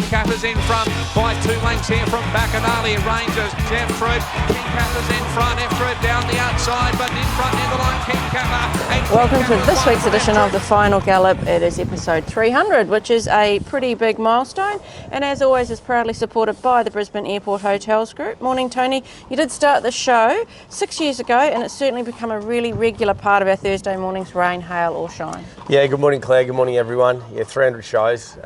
Kappa's in front by 2 lengths here from Bacanali. Rangers, Jeff Fruit. King Kappa's in front, F Fruit down the outside, but in front near the line, King Kappa. Welcome to this week's edition of the Final Gallop. It is episode 300, which is a pretty big milestone, and as always is proudly supported by the Brisbane Airport Hotels Group. Morning, Tony. You did start the show 6 years ago, and it's certainly become a really regular part of our Thursday mornings, rain, hail or shine. Yeah, good morning, Claire. Good morning, everyone. Yeah, 300 shows.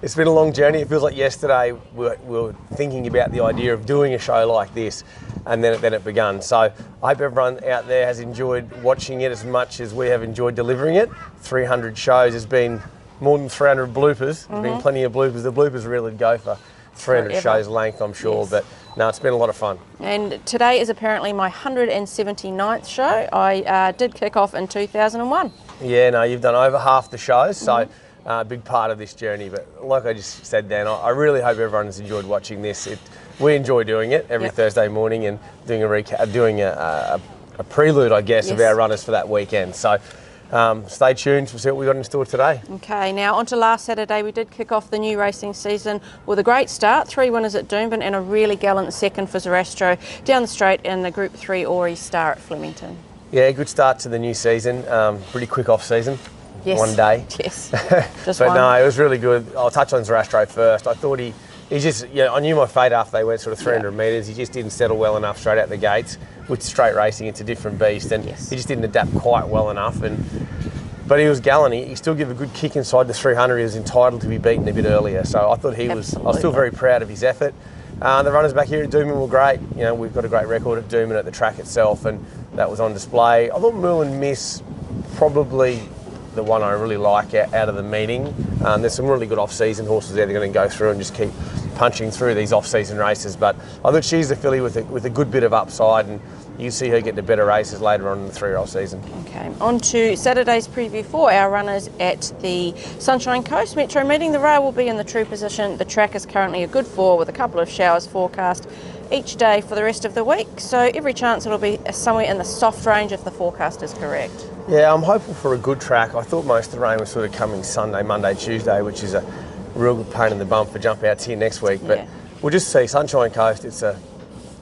It's been a long journey. It feels like yesterday we were thinking about the idea of doing a show like this, and then it began. So I hope everyone out there has enjoyed watching it as much as we have enjoyed delivering it. 300 shows has been more than 300 bloopers. There's been plenty of bloopers. The bloopers really go for 300 Forever. shows length, I'm sure. Yes. But no, it's been a lot of fun. And today is apparently my 179th show. I did kick off in 2001. Yeah, no, you've done over half the shows, so a big part of this journey. But like I just said, Dan, I really hope everyone has enjoyed watching this. We enjoy doing it every Thursday morning and doing a recap, doing a prelude, I guess, of our runners for that weekend. So stay tuned to see what we got in store today. Okay, now on to last Saturday. We did kick off the new racing season with a great start, 3 winners at Doomben and a really gallant second for Zoroastro down the straight in the Group 3 Ori Star at Flemington. Yeah, good start to the new season. Pretty quick off season. Yes. One day. Yes. But no, it was really good. I'll touch on Zoroastro first. I thought he just, I knew my fate after they went sort of 300 metres. He just didn't settle well enough straight out the gates. With straight racing, it's a different beast, and he just didn't adapt quite well enough. But he was gallant. He still gave a good kick inside the 300. He was entitled to be beaten a bit earlier. So I thought I was still very proud of his effort. The runners back here at Doomben were great. We've got a great record at Doomben at the track itself, and that was on display. I thought Merlin Miss probably the one I really like out of the meeting. There's some really good off-season horses there. They're going to go through and just keep punching through these off-season races. But I thought she's a filly with a good bit of upside, and you see her get to better races later on in the 3-year-old season. Okay, on to Saturday's preview for our runners at the Sunshine Coast Metro meeting. The rail will be in the true position. The track is currently a good 4 with a couple of showers forecast each day for the rest of the week. So every chance it'll be somewhere in the soft range if the forecast is correct. Yeah, I'm hopeful for a good track. I thought most of the rain was sort of coming Sunday, Monday, Tuesday, which is a real good pain in the bum for jump outs here next week. But we'll just see. Sunshine Coast, it's a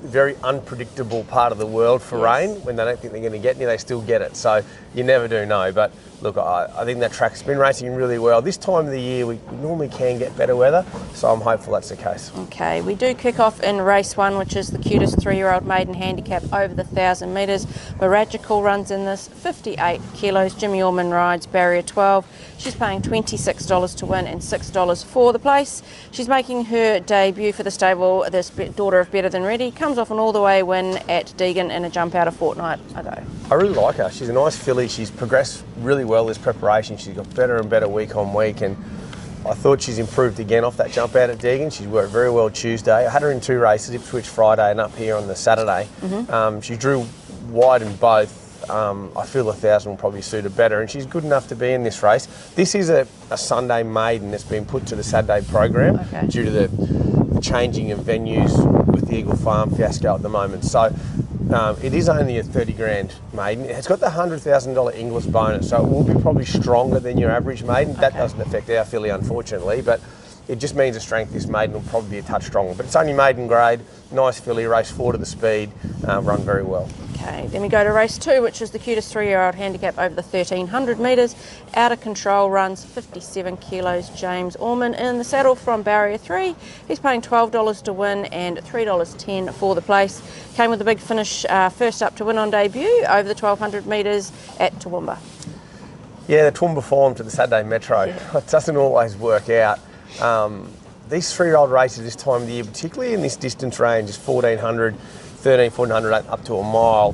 very unpredictable part of the world for rain. When they don't think they're going to get any, they still get it. So you never do know. But look, I think that track's been racing really well. This time of the year, we normally can get better weather, so I'm hopeful that's the case. Okay, we do kick off in race 1, which is the cutest 3-year-old maiden handicap over the 1,000 metres. Miragical runs in this, 58 kilos. Jimmy Orman rides barrier 12. She's paying $26 to win and $6 for the place. She's making her debut for the stable, this daughter of Better Than Ready. Comes off an all-the-way win at Deegan in a jump out a fortnight ago. I really like her. She's a nice filly. She's progressed really well this preparation. She's got better and better week on week, and I thought she's improved again off that jump out at Deegan. She's worked very well Tuesday. I had her in 2 races, Ipswich Friday and up here on the Saturday. She drew wide in both. I feel 1,000 will probably suit her better, and she's good enough to be in this race. This is a Sunday maiden that's been put to the Saturday program due to the changing of venues with the Eagle Farm fiasco at the moment. So it is only a 30 grand maiden. It's got the $100,000 Inglis bonus, so it will be probably stronger than your average maiden. That doesn't affect our filly, unfortunately, but it just means the strength this maiden will probably be a touch stronger. But it's only maiden grade, nice filly, race 4 to the speed, run very well. Okay, then we go to race 2, which is the cutest 3-year-old handicap over the 1,300 metres. Outta Control runs 57 kilos. James Orman in the saddle from barrier 3. He's paying $12 to win and $3.10 for the place. Came with a big finish first up to win on debut over the 1,200 metres at Toowoomba. Yeah, the Toowoomba form to the Saturday Metro. It doesn't always work out. These 3-year-old races this time of the year, particularly in this distance range, is 1,400, 1,400 up to a mile.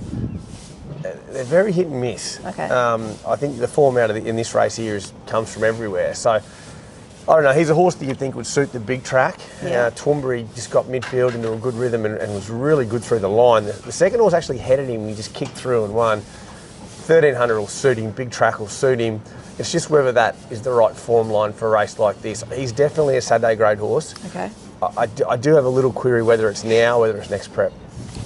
They're very hit and miss. I think the form out in this race here comes from everywhere. So I don't know. He's a horse that you'd think would suit the big track. Toowoomba, he just got midfield into a good rhythm and was really good through the line. The second horse actually headed him and he just kicked through and won. 1,300 will suit him. Big track will suit him. It's just whether that is the right form line for a race like this. He's definitely a Saturday grade horse. I do have a little query whether it's now, whether it's next prep.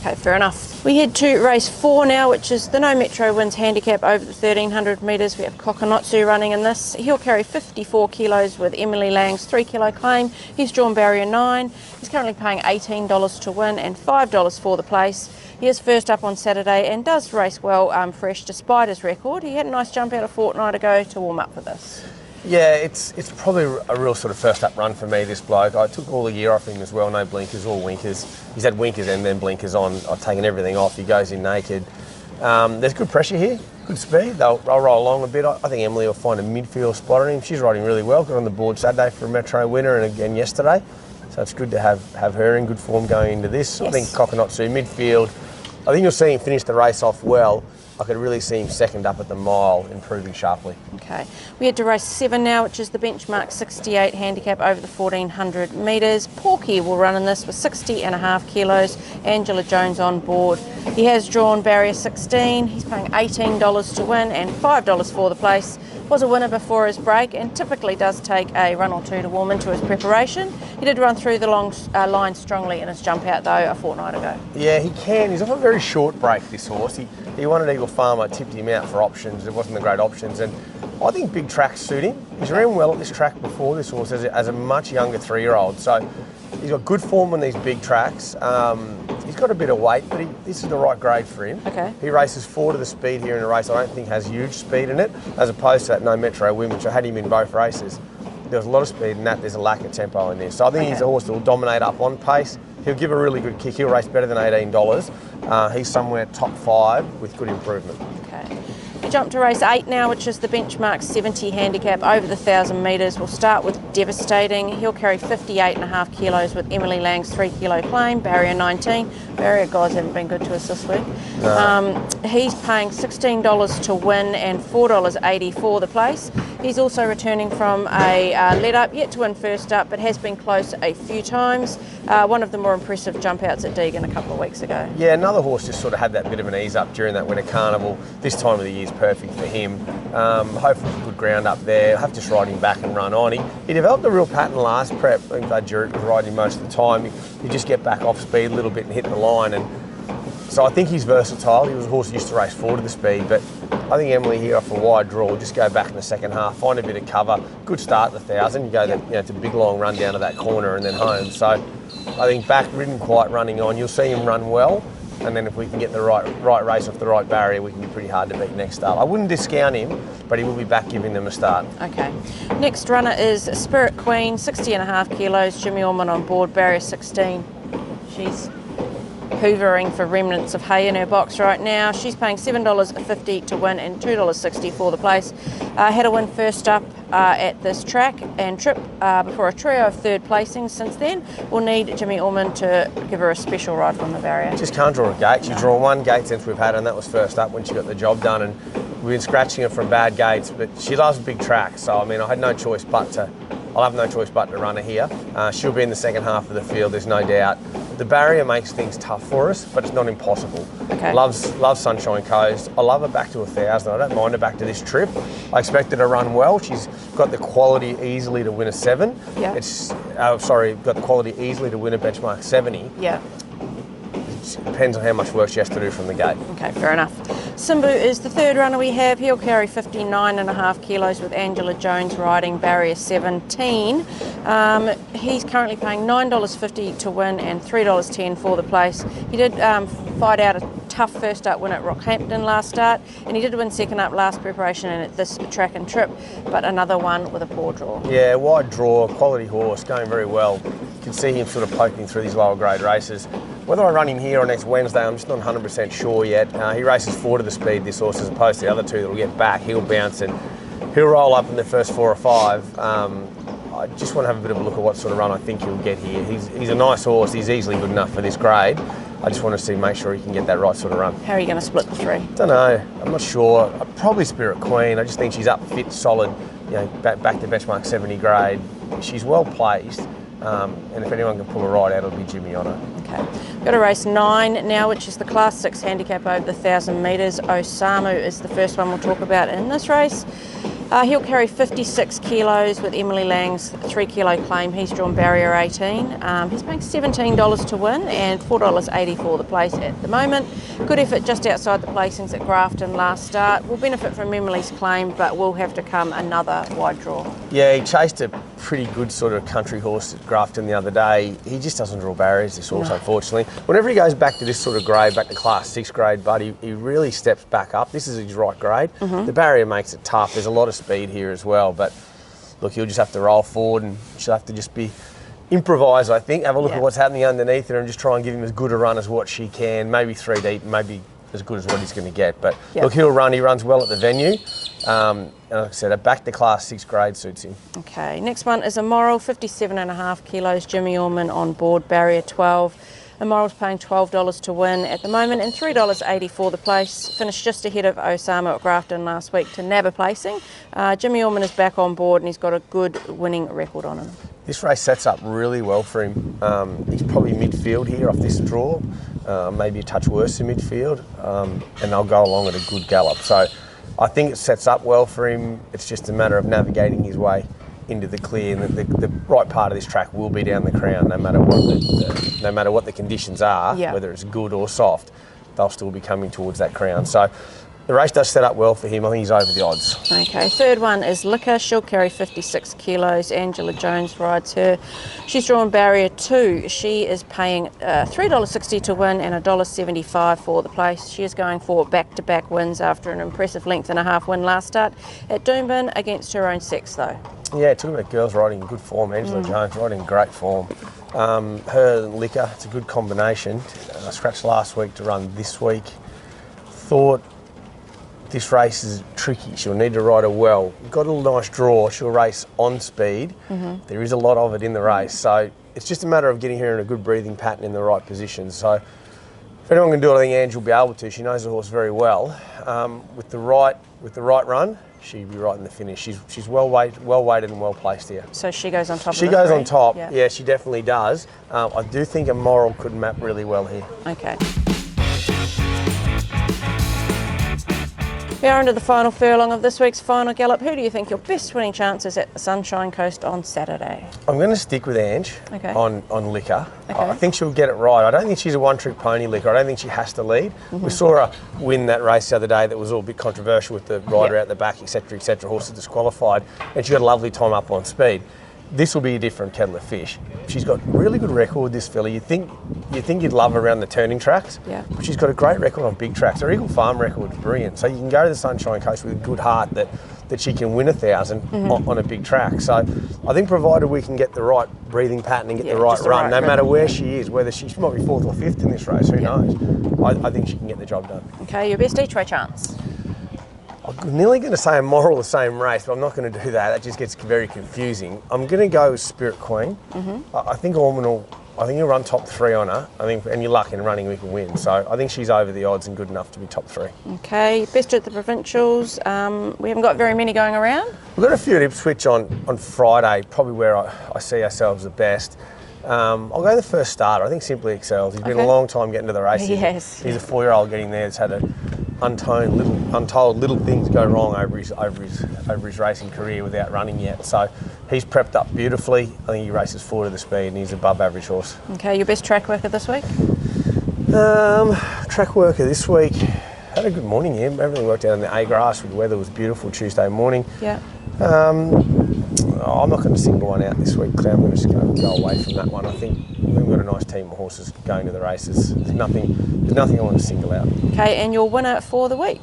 Okay, fair enough. We head to race 4 now, which is the No Metro Wins handicap over the 1300 metres. We have Kokonotsu running in this. He'll carry 54 kilos with Emily Lang's 3 kilo claim. He's drawn barrier 9. He's currently paying $18 to win and $5 for the place. He is first up on Saturday and does race well fresh despite his record. He had a nice jump out a fortnight ago to warm up for this. Yeah, it's probably a real sort of first up run for me, this bloke. I took all the gear off him as well, no blinkers or winkers. He's had winkers and then blinkers on. I've taken everything off. He goes in naked. There's good pressure here, good speed. They'll roll along a bit. I think Emily will find a midfield spot on him. She's riding really well. Got on the board Saturday for a Metro winner and again yesterday. So it's good to have her in good form going into this. Yes. I think Kokonotsu midfield. I think you'll see him finish the race off well. I could really see him second up at the mile, improving sharply. Okay, we head to race 7 now, which is the benchmark 68 handicap over the 1400 metres. Porky will run in this with 60.5 kilos. Angela Jones on board. He has drawn barrier 16. He's paying $18 to win and $5 for the place. Was a winner before his break and typically does take a run or two to warm into his preparation. He did run through the long line strongly in his jump out though a fortnight ago. Yeah, he can. He's off a very short break, this horse. He won at Eagle Farm. I tipped him out for options. It wasn't the great options, and I think big tracks suit him. He's ran well at this track before, this horse, as a much younger 3-year-old. So he's got good form on these big tracks. He's got a bit of weight, but this is the right grade for him. Okay. He races 4 to the speed here in a race I don't think has huge speed in it, as opposed to that No Metro win, which I had him in both races. There was a lot of speed in that. There's a lack of tempo in this. So I think he's a horse that will dominate up on pace. He'll give a really good kick. He'll race better than $18. He's somewhere top 5 with good improvement. Okay. We jump to race 8 now, which is the benchmark 70 handicap over the 1,000 metres. We'll start with Devastating. He'll carry 58.5 kilos with Emily Lang's 3 kilo claim, barrier 19. Barrier guys haven't been good to us this week. No. He's paying $16 to win and $4.80 for the place. He's also returning from a let up, yet to win first up, but has been close a few times. One of the more impressive jump outs at Deagon a couple of weeks ago. Yeah, another horse just sort of had that bit of an ease up during that winter carnival. This time of the year is perfect for him. Hopefully good ground up there. I'll have to just ride him back and run on. He developed a real pattern last prep. I think Jurik was riding most of the time. You just get back off speed a little bit and hit the line. And so I think he's versatile. He was a horse who used to race 4 to the speed, but I think Emily here off a wide draw, just go back in the second half, find a bit of cover, good start at the 1,000. You go, it's a big long run down to that corner and then home. So I think back, ridden quite running on. You'll see him run well, and then if we can get the right race off the right barrier, we can be pretty hard to beat next up. I wouldn't discount him, but he will be back giving them a start. Okay. Next runner is Spirit Queen, 60.5 kilos. Jimmy Orman on board, barrier 16. She's hoovering for remnants of hay in her box right now. She's paying $7.50 to win and $2.60 for the place. Had a win first up at this track and trip before a trio of third placings since then. We'll need Jimmy Orman to give her a special ride from the barrier. Just can't draw a gate. She's drawn 1 gate since we've had her, and that was first up when she got the job done. And we've been scratching her from bad gates, but she loves big tracks. So I mean, I'll have no choice but to run her here. She'll be in the second half of the field, there's no doubt. The barrier makes things tough for us, but it's not impossible. Okay. Loves Sunshine Coast. I love her back to 1,000. I don't mind her back to this trip. I expect her to run well. She's got the quality easily to win a 7. Yeah. Got the quality easily to win a benchmark 70. Yeah. It depends on how much work she has to do from the gate. Okay, fair enough. Simbu is the third runner we have. He'll carry 59.5 kilos with Angela Jones riding, barrier 17. He's currently paying $9.50 to win and $3.10 for the place. He did fight out a tough first up win at Rockhampton last start, and he did win second up last preparation and at this track and trip, but another one with a poor draw. Yeah, wide draw, quality horse, going very well. You can see him sort of poking through these lower grade races. Whether I run him here or next Wednesday, I'm just not 100% sure yet. He races 4 to the speed, this horse, as opposed to the other 2 that will get back. He'll bounce and he'll roll up in the first 4 or 5. I just want to have a bit of a look at what sort of run I think he'll get here. He's a nice horse. He's easily good enough for this grade. I just want to make sure he can get that right sort of run. How are you going to split the 3? Don't know. I'm not sure. Probably Spirit Queen. I just think she's up, fit, solid. Back to benchmark 70 grade. She's well placed. And if anyone can pull a ride out, it'll be Jimmy on her. Okay. We've got a race 9 now, which is the Class 6 handicap over the 1,000 metres. Osamu is the first one we'll talk about in this race. He'll carry 56 kilos with Emily Lang's 3 kilo claim. He's drawn barrier 18. He's paying $17 to win and $4.80 for the place at the moment. Good effort just outside the placings at Grafton last start. Will benefit from Emily's claim, but will have to come another wide draw. Yeah, he chased a pretty good sort of country horse at Grafton the other day. He just doesn't draw barriers, this horse, unfortunately. Whenever he goes back to this sort of grade, back to class 6 grade, but he really steps back up. This is his right grade. The barrier makes it tough. There's a lot of speed here as well, but look, he'll just have to roll forward and she'll have to just be improvise, I think, have a look at what's happening underneath her and just try and give him as good a run as what she can, maybe 3 deep, maybe as good as what he's going to get. But look, he'll run, he runs well at the venue. And like I said, a back to class 6 grade suits him. Okay, next one is Immoral, 57.5 kilos, Jimmy Orman on board, barrier 12. Immoral's paying $12 to win at the moment and $3.80 for the place. Finished just ahead of Osama at Grafton last week to nab a placing. Jimmy Orman is back on board and he's got a good winning record on him. This race sets up really well for him. He's probably midfield here off this draw, maybe a touch worse in midfield, and they'll go along at a good gallop. So I think it sets up well for him. It's just a matter of navigating his way into the clear, and the right part of this track will be down the crown, no matter what the conditions are, whether it's good or soft, they'll still be coming towards that crown. So the race does set up well for him. I think he's over the odds. Okay, third one is Liquor. She'll carry 56 kilos. Angela Jones rides her. She's drawn barrier 2. She is paying $3.60 to win and $1.75 for the place. She is going for back-to-back wins after an impressive length and a half win last start at Doomben against her own sex, though. Yeah, talking about girls riding in good form. Angela Jones riding in great form. Her and Liquor, it's a good combination. I scratched last week to run this week. Thought this race is tricky. She'll need to ride her well. Got a nice draw. She'll race on speed. There is a lot of it in the race. So it's just a matter of getting her in a good breathing pattern in the right position. So if anyone can do it, I think Ange will be able to. She knows the horse very well. With the right run, she'd be right in the finish. She's well weighted and well placed here. So she goes on top. She goes on top. Yeah, she definitely does. I do think Immoral could map really well here. Okay. We are into the final furlong of this week's Final Gallop. Who do you think your best winning chances at the Sunshine Coast on Saturday? I'm going to stick with Ange on Liquor. I think she'll get it right. I don't think she's a one-trick pony, Liquor. I don't think she has to lead. We saw her win that race the other day that was all a bit controversial with the rider out the back, etc., etc. Horses disqualified, and she got a lovely time up on speed. This will be a different kettle of fish. She's got really good record, this filly. You think you'd love her around the turning tracks, but she's got a great record on big tracks. Her Eagle Farm record is brilliant. So you can go to the Sunshine Coast with a good heart that she can win 1,000 on a big track. So I think provided we can get the right breathing pattern and get the right run, no matter where she is, whether she might be 4th or 5th in this race, who knows? I think she can get the job done. Okay, your best each way chance? I'm nearly going to say Immoral the same race, but I'm not going to do that. That just gets very confusing. I'm going to go with Spirit Queen. I think he'll run top 3 on her. I think, and you're lucky in running, we can win. So I think she's over the odds and good enough to be top 3. Okay, best at the provincials. We haven't got very many going around. We've got a few at Ipswich on Friday, probably where I see ourselves the best. I'll go the first starter. I think Simply Excels. He's been a long time getting to the race. Yes. He's a 4-year-old getting there. That's had untold little things go wrong over his racing career without running yet. So he's prepped up beautifully. I think he races 4 to the speed and he's above average horse. Okay, your best track worker this week? Track worker this week. Had a good morning here. Everything worked out in the A grass. The weather was beautiful Tuesday morning. Yeah. I'm not going to single one out this week, Claire. I'm going to just go away from that one. I think we've got a nice team of horses going to the races. There's nothing I want to single out. Okay, and your winner for the week?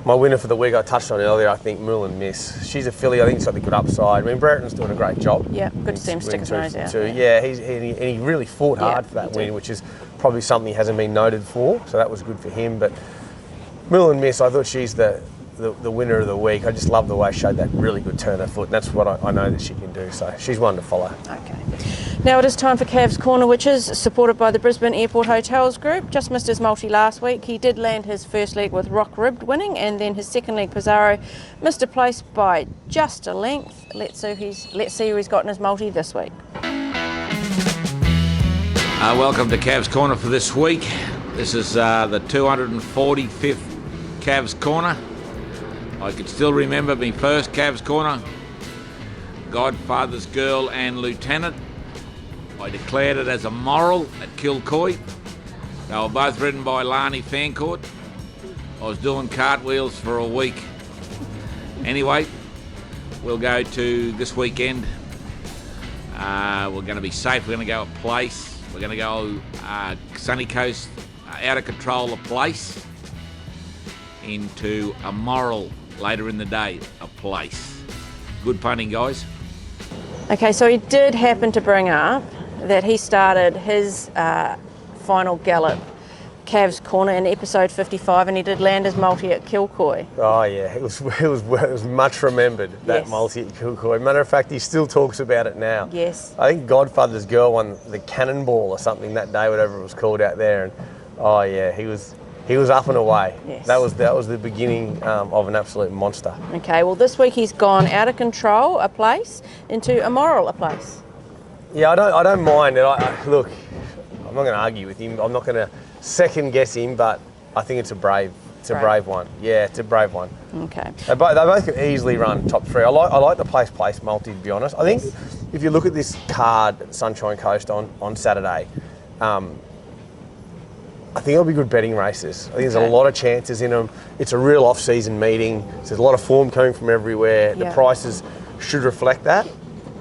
My winner for the week I touched on earlier, I think Mool and Miss. She's a filly, I think she's got the good upside. I mean, Brereton's doing a great job. Yeah, good to see him stick his nose out. Yeah, he really fought hard for that win, which is probably something he hasn't been noted for, so that was good for him. But Mool and Miss, I thought she's the winner of the week. I just love the way she showed that really good turn of foot, and that's what I know that she can do, so she's one to follow. Okay. Now it is time for Cav's Corner, which is supported by the Brisbane Airport Hotels Group. Just missed his multi last week. He did land his first leg with Rock Ribbed winning, and then his second leg, Pizarro, missed a place by just a length. Let's see who he's got in his multi this week. Welcome to Cav's Corner for this week. This is the 245th Cav's Corner. I can still remember my first Cavs Corner, Godfather's Girl and Lieutenant. I declared it as a moral at Kilcoy. They were both ridden by Lani Fancourt. I was doing cartwheels for a week. Anyway, we'll go to this weekend. We're going to be safe. We're going to go a place. We're going to go Sunny Coast, Outta Control a place, into a moral later in the day, a place. Good punting, guys. Okay, so he did happen to bring up that he started his Final Gallop Cavs Corner in episode 55, and he did land his multi at Kilcoy. Oh yeah, it was much remembered, that Yes. multi at Kilcoy. Matter of fact, he still talks about it now. Yes. I think Godfather's Girl won the Cannonball or something that day, whatever it was called out there, and oh yeah, he was up and away. Yes. That was the beginning of an absolute monster. Okay, well this week he's gone Out of Control a place into a moral a place. Yeah, I don't mind it. Look, I'm not going to argue with him. I'm not going to second guess him, but I think it's a brave one. Yeah, it's a brave one. Okay. They both can easily run top three. I like the place multi, to be honest. I think if you look at this card at Sunshine Coast on Saturday, I think it'll be good betting races. I think there's a lot of chances in them. It's a real off-season meeting. So there's a lot of form coming from everywhere. Yeah. The prices should reflect that.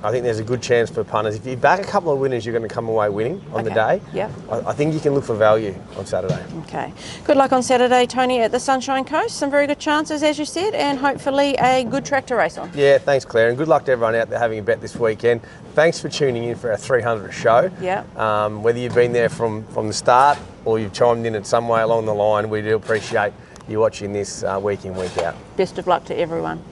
I think there's a good chance for punters. If you back a couple of winners, you're going to come away winning on the day. Yep. I think you can look for value on Saturday. Okay. Good luck on Saturday, Tony, at the Sunshine Coast. Some very good chances, as you said, and hopefully a good track to race on. Yeah, thanks, Claire, and good luck to everyone out there having a bet this weekend. Thanks for tuning in for our 300th show. Yeah. Whether you've been there from the start or you've chimed in at some way along the line, we do appreciate you watching this week in, week out. Best of luck to everyone.